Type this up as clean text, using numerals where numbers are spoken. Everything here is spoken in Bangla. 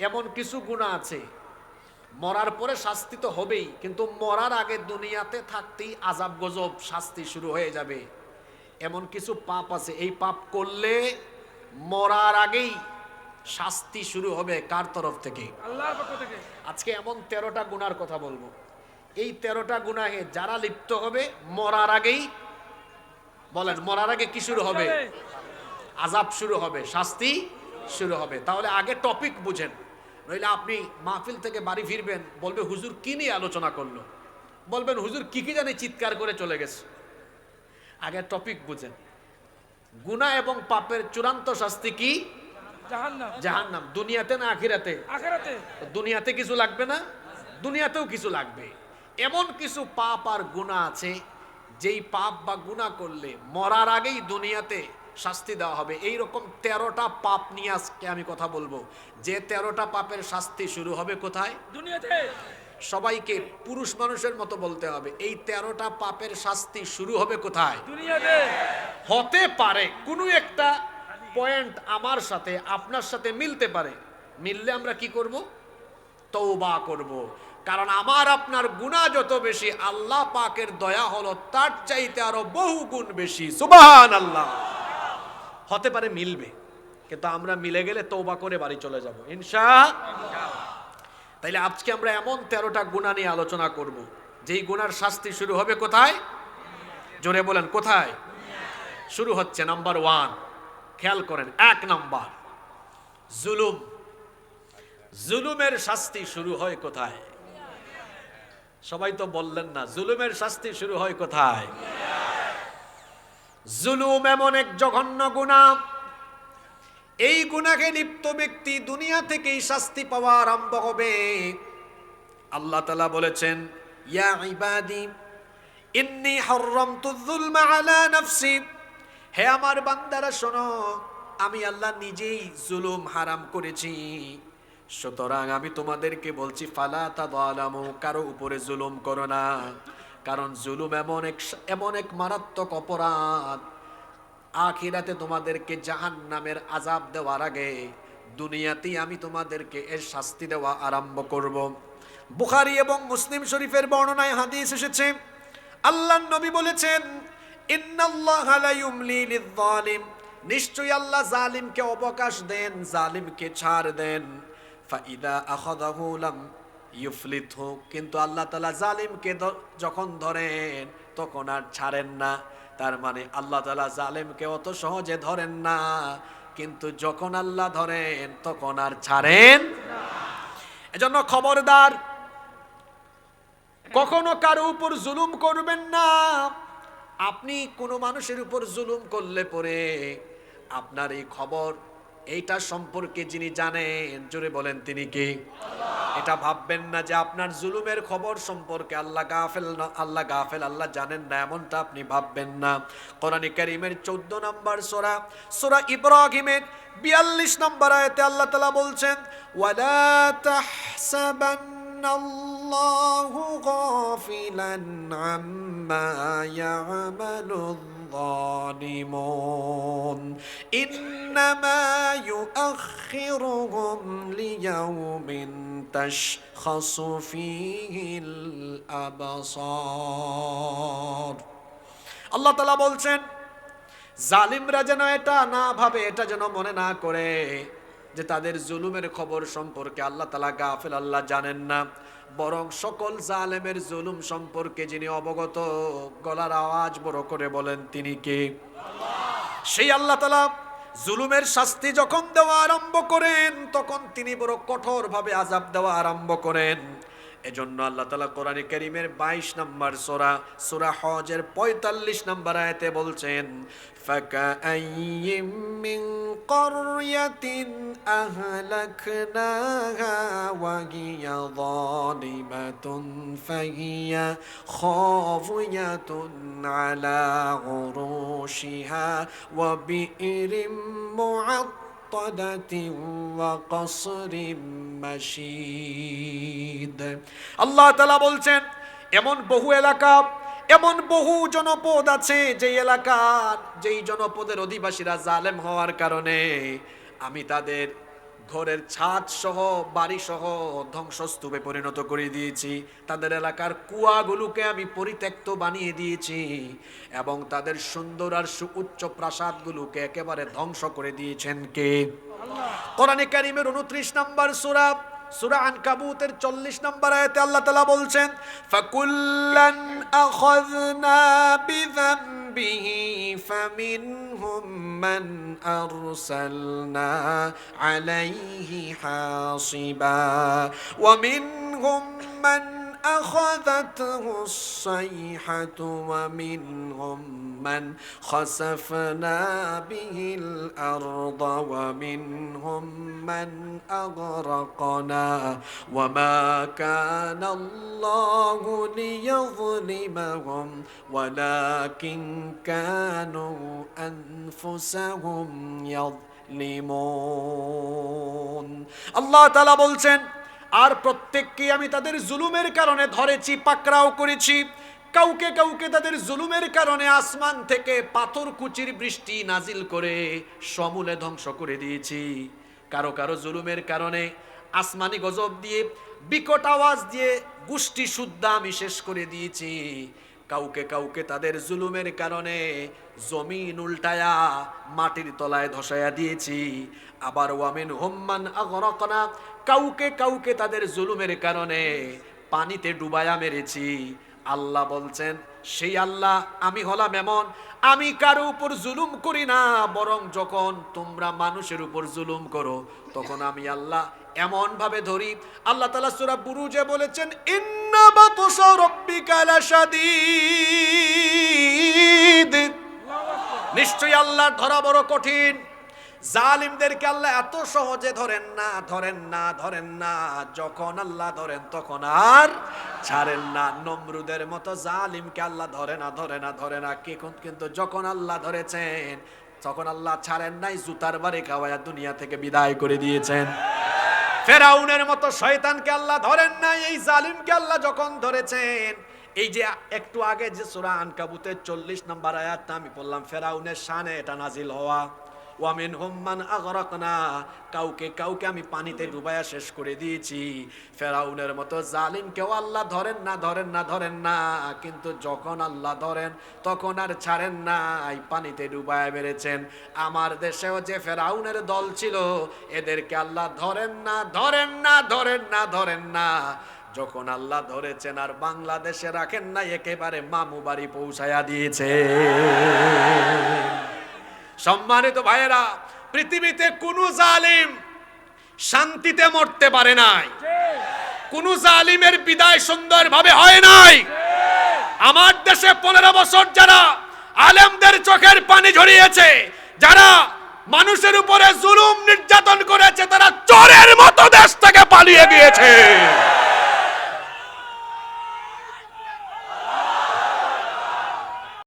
এমন কিছু গুনাহ আছে মরার পরে শাস্তি তো হবেই, কিন্তু মরার আগে দুনিয়াতে থাকতেই আযাব গজব শাস্তি শুরু হয়ে যাবে। এমন কিছু পাপ আছে, এই পাপ করলে মরার আগেই শাস্তি শুরু হবে। কার তরফ থেকে? আল্লাহর পক্ষ থেকে। আজকে এমন 13টা গুনার কথা বলবো। এই 13টা গুনাহে যারা লিপ্ত হবে মরার আগেই, বলেন মরার আগে কি শুরু হবে? আযাব শুরু হবে, শাস্তি শুরু হবে। তাহলে আগে টপিক বুঝেন, নইলে আপনি মাহফিল থেকে বাড়ি ফিরবেন, বলবে হুজুর কি নিয়ে আলোচনা করলো, বলবেন হুজুর কি কি জানি চিৎকার করে চলে গেছে। আগে টপিক বুঝেন। গুনাহ এবং পাপের চূড়ান্ত শাস্তি কি? জাহান্নাম। জাহান্নাম। দুনিয়াতে না আখিরাতে? আখিরাতে। দুনিয়াতে কিছু লাগবে না, দুনিয়াতেও কিছু লাগবে। এমন কিছু পাপ আর গুনাহ আছে যেই পাপ বা গুনাহ করলে মরার আগেই দুনিয়াতে শাস্তি দেওয়া হবে। এইরকম 13টা পাপ নিয়ে আজকে আমি কথা বলবো। যে 13টা পাপের শাস্তি শুরু হবে কোথায়? দুনিয়াতে। সবাইকে পুরুষ মানুষের মতো বলতে হবে, এই 13টা পাপের শাস্তি শুরু হবে কোথায়? দুনিয়াতে। হতে পারে কোনো একটা পয়েন্ট আমার সাথে আপনার সাথে মিলতে পারে, মিললে আমরা কি করব? তওবা করব। কারণ আমার আপনার গুনাহ যত বেশি, আল্লাহ পাকের দয়া হলো তার চাইতে আরো বহু গুণ বেশি। সুবহানাল্লাহ। হতে পারে মিলবে, কিন্তু আমরা মিলে গেলে তওবা করে বাড়ি চলে যাব ইনশাআল্লাহ। তাইলে আজকে আমরা এমন 13টা গুনাহ নিয়ে আলোচনা করব যেই গুনার শাস্তি শুরু হবে কোথায়? জোরে বলেন কোথায়? শুরু হচ্ছে নাম্বার 1। খেয়াল করেন, 1 নাম্বার জুলুম। জুলুমের শাস্তি শুরু হয় কোথায়? সবাই তো বললেন না, জুলুমের শাস্তি শুরু হয় কোথায়? জুলুম এমন এক জঘন্য গুনাহ, এই গুনাহে লিপ্ত ব্যক্তি দুনিয়া থেকেই শাস্তি পাওয়া আরম্ভ হবে। আল্লাহ তাআলা বলেছেন, ইয়া ইবাদি ইন্নী হারামতুয যুলমা আলা নাফসি, হে আমার বান্দারা শোনো, আমি আল্লাহ নিজেই জুলুম হারাম করেছি। সুতরাং আমি তোমাদেরকে বলছি, ফালা তাযালামু, কারো উপরে জুলুম করো না। কারণ জুলুম এমন এক মারাত্মক অপরাধ, আখিরাতে তোমাদেরকে জাহান্নামের আযাব দেওয়ার আগে দুনিয়াতেই আমি তোমাদেরকে এর শাস্তি দেওয়া আরম্ভ করব। বুখারী এবং মুসলিম শরীফের বর্ণনায় হাদিস এসেছে, আল্লাহর নবী বলেছেন, ইন্নাল্লাহা লা ইউমলি লিয-যালিম, নিশ্চয়ই আল্লাহ জালিমকে অবকাশ দেন, জালিমকে ছাড় দেন। ফাইদা আখাযাহু লাম ইউফলিতহু, কিন্তু আল্লাহ তাআলা জালিমকে যখন ধরেন তখন আর ছাড়েন না। তার মানে আল্লাহ তাআলা জালিমকে অত সহজে ধরেন না, কিন্তু যখন আল্লাহ ধরেন তখন আর ছাড়েন না। এজন্য খবরদার, কখনো কারো উপর জুলুম করবেন না। আপনি কোনো মানুষের উপর জুলুম করলে পরে আপনার এই খবর, এইটা সম্পর্কে যিনি জানেন, জোরে বলেন তিনি কে? এটা ভাববেন না যে আপনার জুলুমের খবর সম্পর্কে আল্লাহ গাফেল না, আল্লাহ গাফেল, আল্লাহ জানেন না, এমনটা আপনি ভাববেন না। কোরআনে কারীমের 14 নম্বর সূরা, সূরা ইব্রাহিমের 42 নম্বর আয়াতে আল্লাহ তাআলা বলছেন, ওয়ালা তাহসাবান্নাল্লাহু গাফিলান আম্মা ইয়ামালুয الظالمون إنما يؤخرهم ليوم تشخص فيه الأبصار। আল্লাহ তাআলা বলছেন, জালিমরা যেন এটা না ভাবে, এটা যেন মনে না করে যে তাদের জুলুমের খবর সম্পর্কে আল্লাহ তাআলা গাফেল, আল্লাহ জানেন না। বরং সকল জালেমের জুলুম সম্পর্কে যিনি অবগত, গলার আওয়াজ বড় করে বলেন তিনি কে? সেই আল্লাহ তাআলা জুলুমের শাস্তি যখন দেওয়া আরম্ভ করেন তখন তিনি বড় কঠোর ভাবে আযাব দেওয়া আরম্ভ করেন। এজন্য আল্লাহ তাআলা কোরআনে কারীমের 22 নম্বর সূরা, সূরা হজের 45 নম্বর আয়াতে বলছেন, ফাকাআইয়িম মিন ক্বরয়াতিন আহলাকনাহা ওয়া হিয়া যালিমাতুন ফাহিয়া খাফিয়াতুন আলা উরুশিহা ওয়া বিইরিম আল্লাহ তাআলা বলছেন, এমন বহু এলাকা, এমন বহু জনপদ আছে যে এলাকার, যেই জনপদের অধিবাসীরা জালেম হওয়ার কারণে আমি তাদের ঘরের ছাদ সহ বাড়ি সহ ধ্বংসস্তূপে পরিণত করে দিয়েছি, তাদের এলাকার কুয়াগুলোকে আমি পরিত্যক্ত বানিয়ে দিয়েছি এবং তাদের সুন্দর আর সুউচ্চ প্রাসাদগুলোকে একেবারে ধ্বংস করে দিয়েছেন কে? কোরআনে কারীমের 29 নম্বর সূরা সূরা আনকাবুতের 40 নম্বর আয়াতে আল্লাহ তাআলা বলছেন, ফাকুল্লান আখাযনা বিযামবিহি ফামিনহুম মান আরসালনা আলাইহি হাসিবা ওয়া মিনহুম মান أخذته الصيحة ومنهم من خسفنا به الأرض ومنهم من أغرقنا وما كان الله ليظلمهم ولكن كانوا أنفسهم يظلمون الله تعالى বলছেন, আর প্রত্যেককে আমি তাদের জুলুমের কারণে ধরেছি, পাকড়াও করেছি। কাউকে কাউকে তাদের জুলুমের কারণে আসমান থেকে পাথর কুচির বৃষ্টি নাজিল করে সমূলে ধ্বংস করে দিয়েছি। কারো কারো জুলুমের কারণে আসমানি গজব দিয়ে বিকট আওয়াজ দিয়ে গোষ্ঠী শুদ্ধা আমি শেষ করে দিয়েছি। কাউকে কাউকে তাদের জুলুমের কারণে জমিন উল্টায়া মাটির তলায় ধসায়া দিয়েছি। আবার ওয়ামিন হুম্মান আগরাকনা, কাউকে কাউকে তাদের জুলুমের কারণে পানিতে ডুবায়া মেরেছি। আল্লাহ বলছেন, সেই আল্লাহ আমি হলাম এমন, আমি কারো উপর জুলুম করি না, বরং যখন তোমরা মানুষের উপর জুলুম করো তখন আমি আল্লাহ এমন ভাবে ধরি। আল্লাহ তাআলা সূরা বুরুজে বলেছেন, ইন্না বাতশা রাব্বিকা লাশাদীদ, নিশ্চয়ই আল্লাহর ধরা বড় কঠিন। জালিমদেরকে আল্লাহ এত সহজে ধরেন না, ধরেন না, ধরেন না। যখন আল্লাহ ধরেন তখন আর ছাড়েন না। নমরুদের মতো জালিমকে আল্লাহ ধরে না, ধরে না, ধরে না, কিন্তু যখন আল্লাহ ধরেছেন তখন আল্লাহ ছাড়েন নাই, জুতার বাড়ি খাওয়ায়া দুনিয়া থেকে বিদায় করে দিয়েছেন। ফেরাউনের মতো শয়তানকে আল্লাহ ধরেন নাই, এই জালিমকে আল্লাহ যখন ধরেছেন, এই যে একটু আগে যে সূরা আনকাবুতের 40 নম্বর আয়াতটা আমি বললাম, ফেরাউনের শানে এটা নাজিল হওয়া। ওয়ামিনহুম মান আগরাকনা, কাউকে কাউকে আমি পানিতে ডুবায়া শেষ করে দিয়েছি। ফেরাউনের মতো জালিমকেও আল্লাহ ধরেন না, ধরেন না, ধরেন না, কিন্তু যখন আল্লাহ ধরেন তখন আর ছাড়েন না, এই পানিতে ডুবায়া মেরেছেন। আমার দেশেও যে ফেরাউনের দল ছিল, এদেরকে আল্লাহ ধরেন না, ধরেন না, ধরেন না, ধরেন না। যখন আল্লাহ ধরেছেন আর বাংলাদেশে রাখেন না, একেবারে মামু বাড়ি পৌঁছায়া দিয়েছে। সম্মানিত ভাইয়েরা, পৃথিবীতে কোন জালিম শান্তিতে মরতে পারে নাই, কোন জালিমের বিদায় সুন্দরভাবে হয় নাই। আমার দেশে 15 বছর যারা আলেমদের চোখের পানি ঝরিয়েছে, যারা মানুষের উপরে জুলুম নির্যাতন করেছে, তারা চোরের মতো দেশ থেকে পালিয়ে গিয়েছে।